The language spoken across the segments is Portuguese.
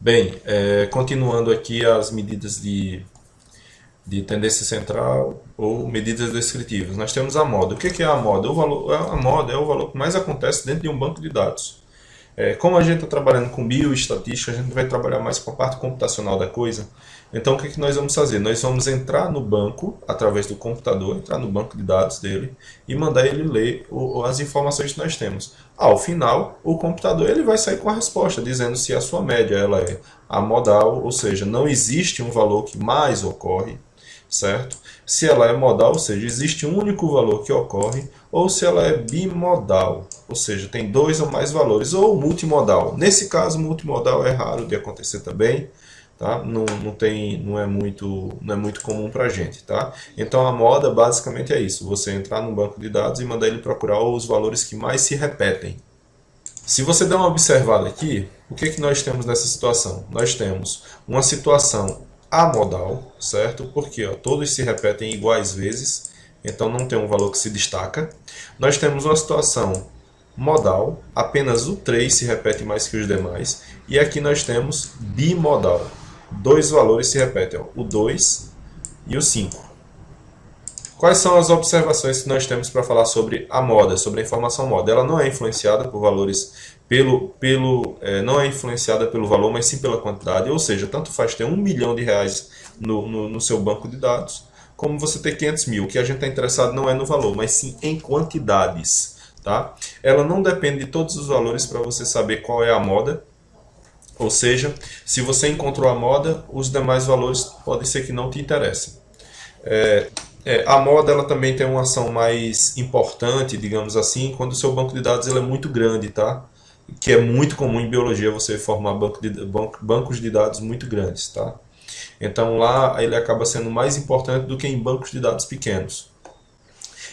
Bem, continuando aqui as medidas de tendência central ou medidas descritivas. Nós temos a moda. O que é a moda? A moda é o valor que mais acontece dentro de um banco de dados. Como a gente está trabalhando com bioestatística, a gente vai trabalhar mais com a parte computacional da coisa. Então, o que nós vamos fazer? Nós vamos entrar no banco, através do computador, entrar no banco de dados dele e mandar ele ler as informações que nós temos. Ao final, o computador ele vai sair com a resposta, dizendo se a sua média ela é amodal, ou seja, não existe um valor que mais ocorre, certo? Se ela é modal, ou seja, existe um único valor que ocorre, ou se ela é bimodal, ou seja, tem dois ou mais valores, ou multimodal. Nesse caso, multimodal é raro de acontecer também, tá? Não é muito comum para a gente, tá? Então a moda basicamente é isso, você entrar no banco de dados e mandar ele procurar os valores que mais se repetem. Se você der uma observada aqui, o que nós temos nessa situação? Nós temos uma situação amodal, certo? Porque todos se repetem iguais vezes, então não tem um valor que se destaca. Nós temos uma situação modal, apenas o 3 se repete mais que os demais. E aqui nós temos bimodal, dois valores se repetem, o 2 e o 5. Quais são as observações que nós temos para falar sobre a moda, sobre a informação moda? Ela não é influenciada por valores, não é influenciada pelo valor, mas sim pela quantidade. Ou seja, tanto faz ter R$ 1 milhão no seu banco de dados, como você ter 500 mil. O que a gente está interessado não é no valor, mas sim em quantidades. Tá? Ela não depende de todos os valores para você saber qual é a moda. Ou seja, se você encontrou a moda, os demais valores podem ser que não te interessem. A moda ela também tem uma ação mais importante, digamos assim, quando o seu banco de dados ele é muito grande, tá? Que é muito comum em biologia você formar bancos de dados muito grandes, tá? Então lá ele acaba sendo mais importante do que em bancos de dados pequenos.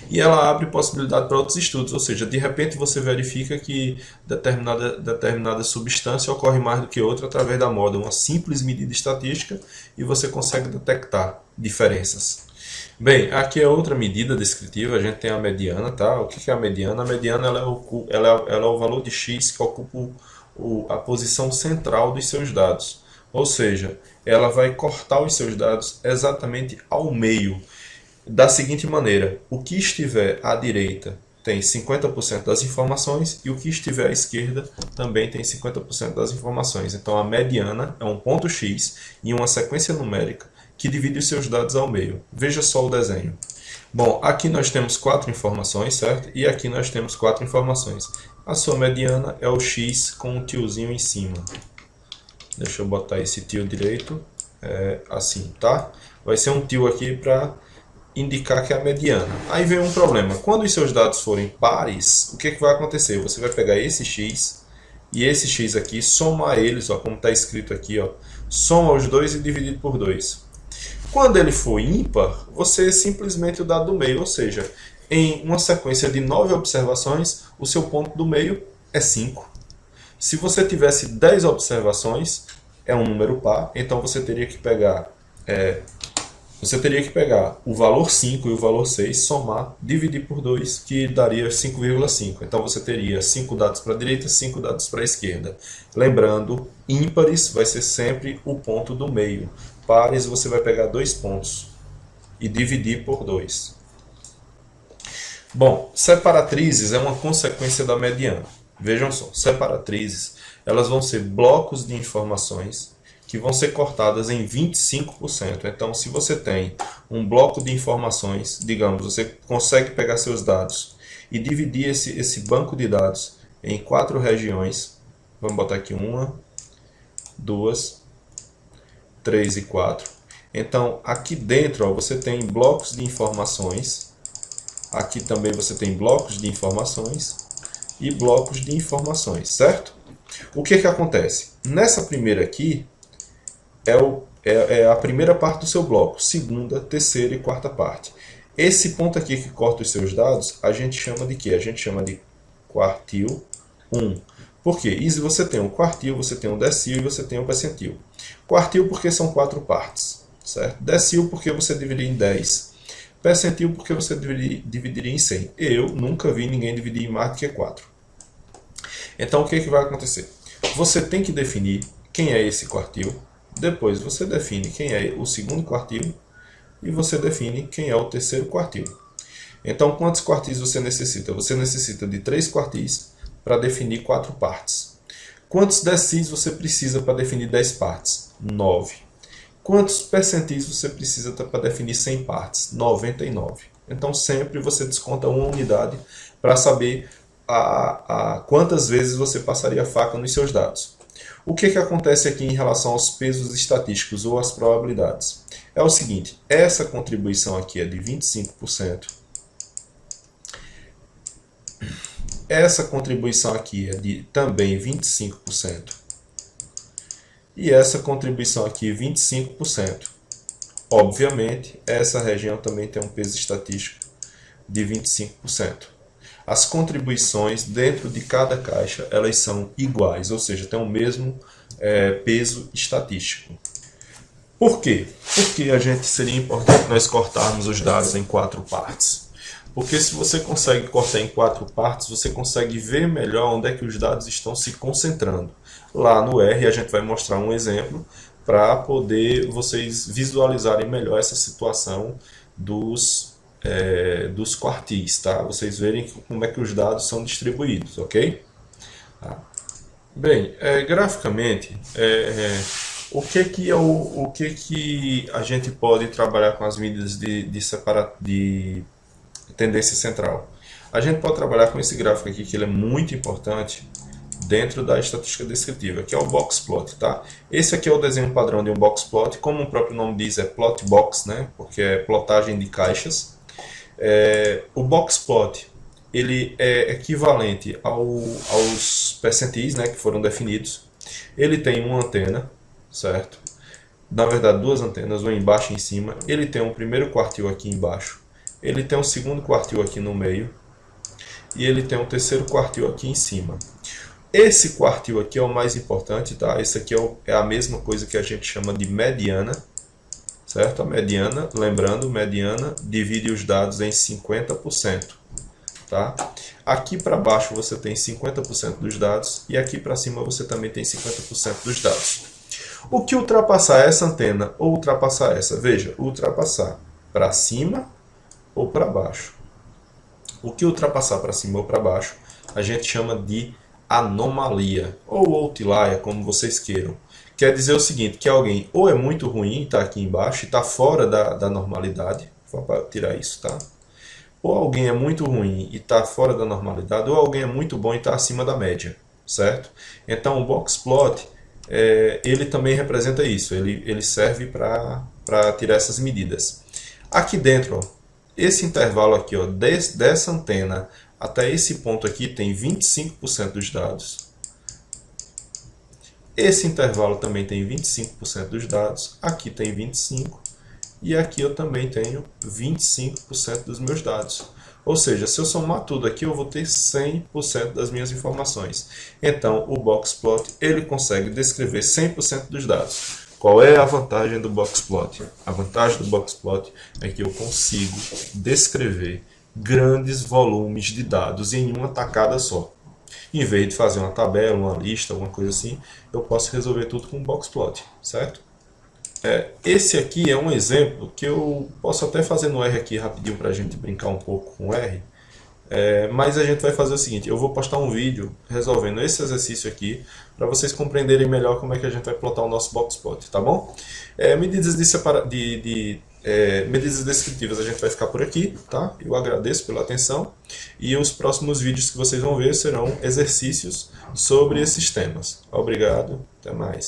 E ela abre possibilidade para outros estudos, ou seja, de repente você verifica que determinada substância ocorre mais do que outra através da moda, uma simples medida estatística, e você consegue detectar diferenças. Bem, aqui é outra medida descritiva, a gente tem a mediana, tá? O que é a mediana? A mediana ela é o valor de x que ocupa a posição central dos seus dados. Ou seja, ela vai cortar os seus dados exatamente ao meio. Da seguinte maneira, o que estiver à direita tem 50% das informações e o que estiver à esquerda também tem 50% das informações. Então a mediana é um ponto x em uma sequência numérica que divide os seus dados ao meio. Veja só o desenho. Bom, aqui nós temos 4 informações, certo? E aqui nós temos 4 informações. A sua mediana é o x com um tiozinho em cima. Deixa eu botar esse tio direito, assim, tá? Vai ser um tio aqui para indicar que é a mediana. Aí vem um problema. Quando os seus dados forem pares, o que vai acontecer? Você vai pegar esse x e esse x aqui, somar eles, ó, como está escrito aqui, ó, soma os dois e dividir por 2. Quando ele for ímpar, você simplesmente o dado do meio, ou seja, em uma sequência de 9 observações, o seu ponto do meio é 5. Se você tivesse 10 observações, é um número par, então você teria que pegar o valor 5 e o valor 6, somar, dividir por 2, que daria 5,5. Então você teria 5 dados para a direita, 5 dados para a esquerda. Lembrando, ímpares vai ser sempre o ponto do meio. Pares você vai pegar 2 pontos e dividir por 2. Bom, separatrizes é uma consequência da mediana. Vejam só, separatrizes elas vão ser blocos de informações que vão ser cortadas em 25%. Então, se você tem um bloco de informações, digamos, você consegue pegar seus dados e dividir esse banco de dados em 4 regiões. Vamos botar aqui 1, 2, 3 e 4. Então, aqui dentro ó, você tem blocos de informações. Aqui também você tem blocos de informações e blocos de informações, certo? O que acontece? Nessa primeira aqui, é a primeira parte do seu bloco, segunda, terceira e quarta parte. Esse ponto aqui que corta os seus dados, a gente chama de quê? A gente chama de quartil 1. Por quê? E você tem o quartil, você tem o decil e você tem o percentil. Quartil porque são 4 partes, certo? Decil porque você dividir em 10. Percentil porque você dividiria em 100. Eu nunca vi ninguém dividir em mais do que 4. Então o que vai acontecer? Você tem que definir quem é esse quartil, depois você define quem é o segundo quartil e você define quem é o terceiro quartil. Então, quantos quartis você necessita? Você necessita de 3 quartis para definir 4 partes. Quantos decis você precisa para definir 10 partes? 9. Quantos percentis você precisa para definir 100 partes? 99. Então, sempre você desconta uma unidade para saber quantas vezes você passaria a faca nos seus dados. O que acontece aqui em relação aos pesos estatísticos ou às probabilidades? É o seguinte, essa contribuição aqui é de 25%. Essa contribuição aqui é de também 25%. E essa contribuição aqui 25%. Obviamente, essa região também tem um peso estatístico de 25%. As contribuições dentro de cada caixa elas são iguais, ou seja, tem o mesmo peso estatístico. Por quê? Porque a gente seria importante nós cortarmos os dados em 4 partes. Porque se você consegue cortar em 4 partes, você consegue ver melhor onde é que os dados estão se concentrando. Lá no R a gente vai mostrar um exemplo para poder vocês visualizarem melhor essa situação dos quartis, tá? Vocês verem como é que os dados são distribuídos, ok? Tá. Bem, graficamente, o que a gente pode trabalhar com as medidas de tendência central? A gente pode trabalhar com esse gráfico aqui, que ele é muito importante dentro da estatística descritiva, que é o box plot, tá? Esse aqui é o desenho padrão de um box plot, como o próprio nome diz, é plot box, né? Porque é plotagem de caixas. O box plot ele é equivalente aos percentis, né, que foram definidos. Ele tem uma antena, certo? Na verdade, 2 antenas, uma embaixo e em cima. Ele tem um primeiro quartil aqui embaixo. Ele tem um segundo quartil aqui no meio. E ele tem um terceiro quartil aqui em cima. Esse quartil aqui é o mais importante, tá? Esse aqui é a mesma coisa que a gente chama de mediana. Certo? A mediana, lembrando, mediana divide os dados em 50%. Tá? Aqui para baixo você tem 50% dos dados e aqui para cima você também tem 50% dos dados. O que ultrapassar essa antena ou ultrapassar essa? Veja, ultrapassar para cima ou para baixo. O que ultrapassar para cima ou para baixo a gente chama de anomalia ou outlier, como vocês queiram. Quer dizer o seguinte, que alguém ou é muito ruim, está aqui embaixo e está fora da normalidade, vou tirar isso, tá? Ou alguém é muito ruim e está fora da normalidade, ou alguém é muito bom e está acima da média, certo? Então o box plot, ele também representa isso, ele serve para tirar essas medidas. Aqui dentro, ó, esse intervalo aqui, ó, dessa antena até esse ponto aqui tem 25% dos dados. Esse intervalo também tem 25% dos dados, aqui tem 25% e aqui eu também tenho 25% dos meus dados. Ou seja, se eu somar tudo aqui, eu vou ter 100% das minhas informações. Então, o boxplot ele consegue descrever 100% dos dados. Qual é a vantagem do boxplot? A vantagem do boxplot é que eu consigo descrever grandes volumes de dados em uma tacada só. Em vez de fazer uma tabela, uma lista, alguma coisa assim, eu posso resolver tudo com boxplot, certo? Esse aqui é um exemplo que eu posso até fazer no R aqui rapidinho para a gente brincar um pouco com o R. Mas a gente vai fazer o seguinte, eu vou postar um vídeo resolvendo esse exercício aqui para vocês compreenderem melhor como é que a gente vai plotar o nosso boxplot, tá bom? Medidas medidas descritivas a gente vai ficar por aqui, tá? Eu agradeço pela atenção e os próximos vídeos que vocês vão ver serão exercícios sobre esses temas. Obrigado, até mais.